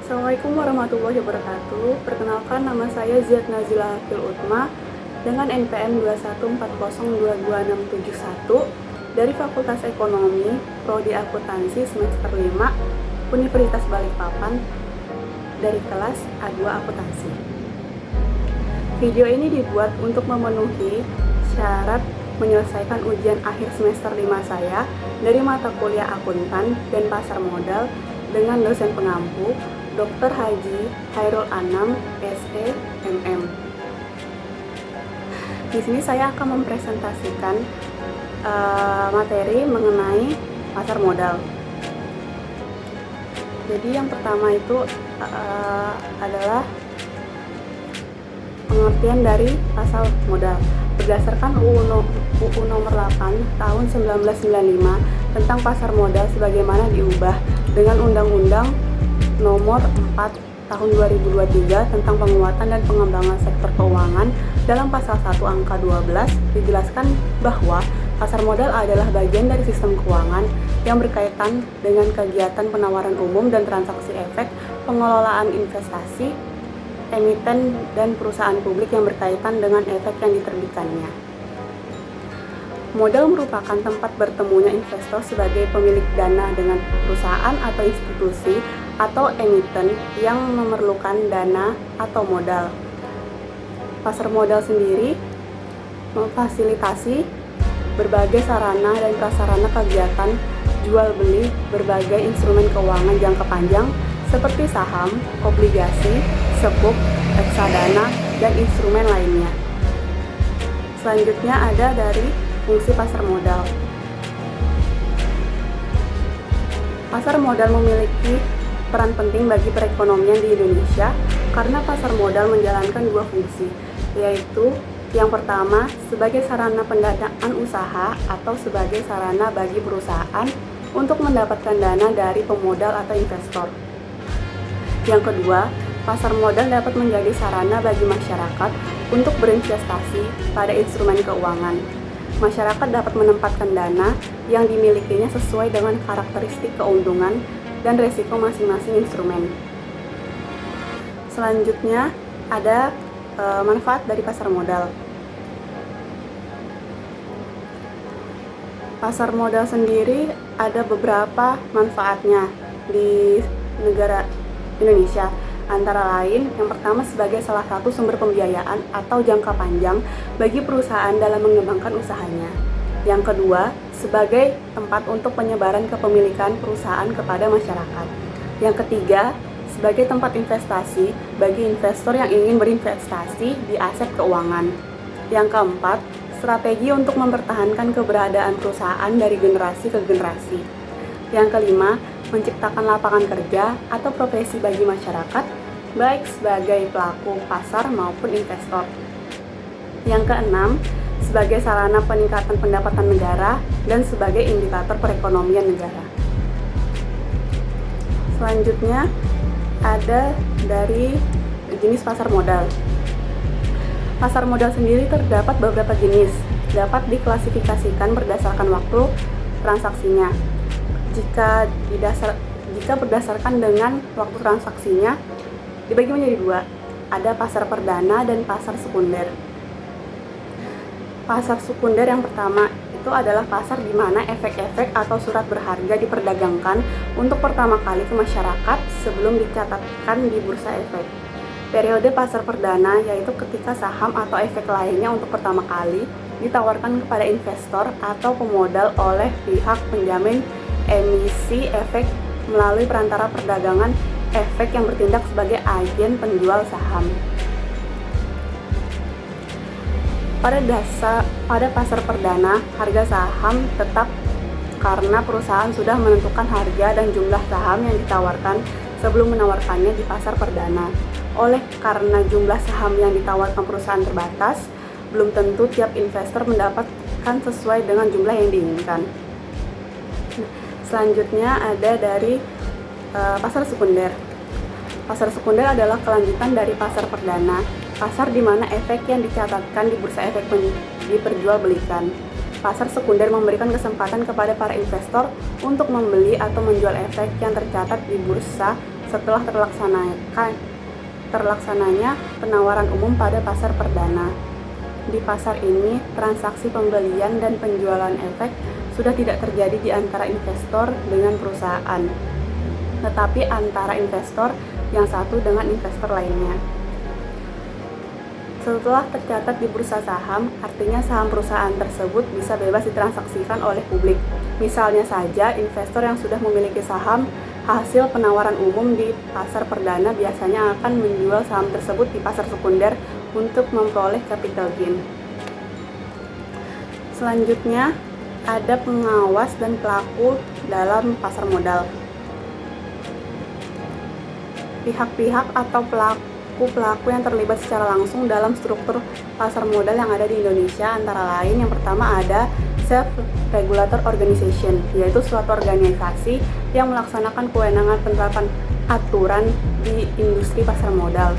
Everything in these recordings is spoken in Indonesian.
Assalamualaikum warahmatullahi wabarakatuh. Perkenalkan, nama saya Ziad Nazila Hafil Utma dengan NPM 214022671 dari Fakultas Ekonomi, Prodi Akuntansi semester 5, Universitas Balikpapan, dari kelas A2 Akuntansi. Video ini dibuat untuk memenuhi syarat menyelesaikan ujian akhir semester 5 saya dari mata kuliah akuntan dan pasar modal dengan dosen pengampu Dr. Haji Hairul Anam, SE, MM. Di sini saya akan mempresentasikan materi mengenai pasar modal. Jadi yang pertama itu adalah pengertian dari pasar modal. Berdasarkan UU nomor 8 tahun 1995 tentang pasar modal sebagaimana diubah dengan Undang-Undang nomor 4 tahun 2023 tentang penguatan dan pengembangan sektor keuangan, dalam pasal 1 angka 12 dijelaskan bahwa pasar modal adalah bagian dari sistem keuangan yang berkaitan dengan kegiatan penawaran umum dan transaksi efek, pengelolaan investasi, emiten dan perusahaan publik yang berkaitan dengan efek yang diterbitkannya. Modal merupakan tempat bertemunya investor sebagai pemilik dana dengan perusahaan atau institusi atau emiten yang memerlukan dana atau modal. Pasar modal sendiri memfasilitasi berbagai sarana dan prasarana kegiatan jual beli berbagai instrumen keuangan jangka panjang seperti saham, obligasi, sekuk, reksadana, dan instrumen lainnya. Selanjutnya ada dari fungsi pasar modal. Pasar modal memiliki peran penting bagi perekonomian di Indonesia karena pasar modal menjalankan dua fungsi, yaitu yang pertama sebagai sarana pendanaan usaha atau sebagai sarana bagi perusahaan untuk mendapatkan dana dari pemodal atau investor. Yang kedua, pasar modal dapat menjadi sarana bagi masyarakat untuk berinvestasi pada instrumen keuangan. Masyarakat dapat menempatkan dana yang dimilikinya sesuai dengan karakteristik keuntungan dan resiko masing-masing instrumen. Selanjutnya ada manfaat dari pasar modal. Pasar modal sendiri ada beberapa manfaatnya di negara Indonesia. Antara lain, yang pertama sebagai salah satu sumber pembiayaan atau jangka panjang bagi perusahaan dalam mengembangkan usahanya. Yang kedua, sebagai tempat untuk penyebaran kepemilikan perusahaan kepada masyarakat. Yang ketiga, sebagai tempat investasi bagi investor yang ingin berinvestasi di aset keuangan. Yang keempat, strategi untuk mempertahankan keberadaan perusahaan dari generasi ke generasi. Yang kelima, menciptakan lapangan kerja atau profesi bagi masyarakat, baik sebagai pelaku pasar maupun investor. Yang keenam, sebagai sarana peningkatan pendapatan negara dan sebagai indikator perekonomian negara. Selanjutnya ada dari jenis pasar modal. Pasar modal sendiri terdapat beberapa jenis, dapat diklasifikasikan berdasarkan waktu transaksinya. Jika berdasarkan dengan waktu transaksinya dibagi menjadi dua, ada pasar perdana dan pasar sekunder. Pasar sekunder yang pertama itu adalah pasar di mana efek-efek atau surat berharga diperdagangkan untuk pertama kali ke masyarakat sebelum dicatatkan di bursa efek. Periode pasar perdana yaitu ketika saham atau efek lainnya untuk pertama kali ditawarkan kepada investor atau pemodal oleh pihak penjamin emisi efek melalui perantara perdagangan efek yang bertindak sebagai agen penjual saham. Pada pasar perdana, harga saham tetap karena perusahaan sudah menentukan harga dan jumlah saham yang ditawarkan sebelum menawarkannya di pasar perdana. Oleh karena jumlah saham yang ditawarkan perusahaan terbatas, belum tentu tiap investor mendapatkan sesuai dengan jumlah yang diinginkan. Selanjutnya ada dari pasar sekunder. Pasar sekunder adalah kelanjutan dari pasar perdana, pasar di mana efek yang dicatatkan di bursa efek diperjualbelikan. Pasar sekunder memberikan kesempatan kepada para investor untuk membeli atau menjual efek yang tercatat di bursa setelah terlaksananya penawaran umum pada pasar perdana. Di pasar ini, transaksi pembelian dan penjualan efek sudah tidak terjadi di antara investor dengan perusahaan, tetapi antara investor yang satu dengan investor lainnya. Setelah tercatat di bursa saham, artinya saham perusahaan tersebut bisa bebas ditransaksikan oleh publik. Misalnya saja, investor yang sudah memiliki saham hasil penawaran umum di pasar perdana biasanya akan menjual saham tersebut di pasar sekunder untuk memperoleh capital gain. Selanjutnya, ada pengawas dan pelaku dalam pasar modal. Pihak-pihak atau pelaku yang terlibat secara langsung dalam struktur pasar modal yang ada di Indonesia antara lain yang pertama ada Self-Regulator Organization, yaitu suatu organisasi yang melaksanakan kewenangan penerapan aturan di industri pasar modal.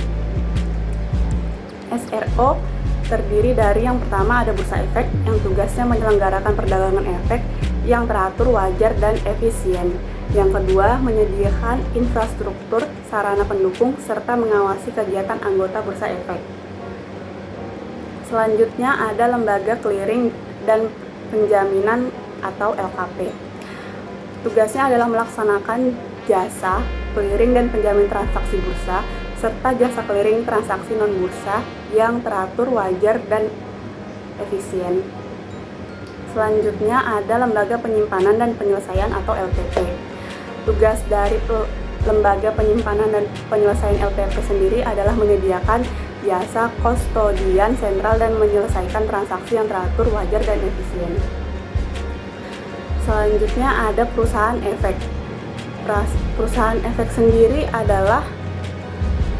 SRO terdiri dari yang pertama ada Bursa Efek yang tugasnya menyelenggarakan perdagangan efek yang teratur, wajar, dan efisien. Yang kedua, menyediakan infrastruktur, sarana pendukung, serta mengawasi kegiatan anggota Bursa Efek. Selanjutnya ada Lembaga Clearing dan Penjaminan atau LKP. Tugasnya adalah melaksanakan jasa clearing dan penjamin transaksi bursa, serta jasa clearing transaksi non-bursa yang teratur, wajar, dan efisien. Selanjutnya ada Lembaga Penyimpanan dan Penyelesaian atau LPP. Tugas dari Lembaga Penyimpanan dan Penyelesaian LPP sendiri adalah menyediakan jasa kustodian sentral dan menyelesaikan transaksi yang teratur, wajar, dan efisien. Selanjutnya ada perusahaan efek. Perusahaan efek sendiri adalah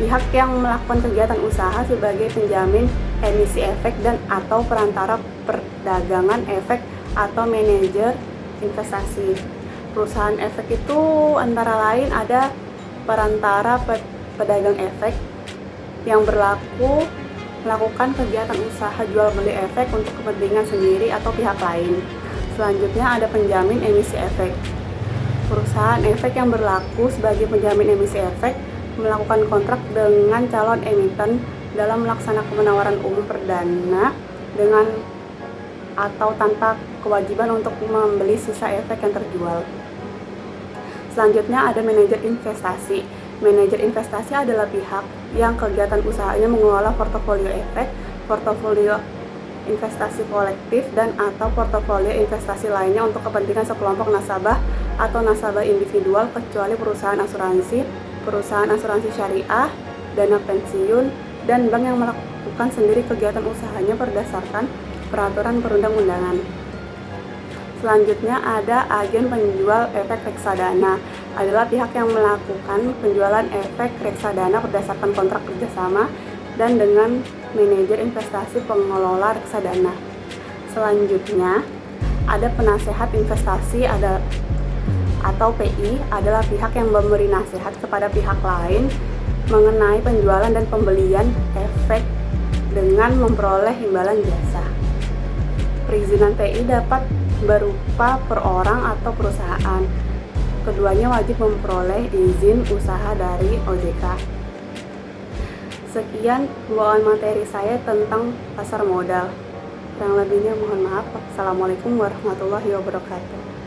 pihak yang melakukan kegiatan usaha sebagai penjamin emisi efek dan atau perantara perdagangan efek atau manajer investasi. Perusahaan efek itu antara lain ada perantara pedagang efek yang melakukan kegiatan usaha jual beli efek untuk kepentingan sendiri atau pihak lain. Selanjutnya ada penjamin emisi efek. Perusahaan efek yang berlaku sebagai penjamin emisi efek melakukan kontrak dengan calon emiten dalam melaksanakan penawaran umum perdana dengan atau tanpa kewajiban untuk membeli sisa efek yang terjual. Selanjutnya ada manajer investasi. Manajer investasi adalah pihak yang kegiatan usahanya mengelola portofolio efek, portofolio investasi kolektif, dan atau portofolio investasi lainnya untuk kepentingan sekelompok nasabah atau nasabah individual kecuali perusahaan asuransi syariah, dana pensiun, dan bank yang melakukan sendiri kegiatan usahanya berdasarkan peraturan perundang-undangan. Selanjutnya ada agen penjual efek reksadana, adalah pihak yang melakukan penjualan efek reksadana berdasarkan kontrak kerjasama dan dengan manajer investasi pengelola reksadana. Selanjutnya ada penasehat investasi atau PI, adalah pihak yang memberi nasihat kepada pihak lain mengenai penjualan dan pembelian efek dengan memperoleh imbalan jasa. Perizinan PI dapat berupa per orang atau perusahaan. Keduanya wajib memperoleh izin usaha dari OJK. Sekian pembawaan materi saya tentang pasar modal. Kurang lebihnya mohon maaf. Assalamualaikum warahmatullahi wabarakatuh.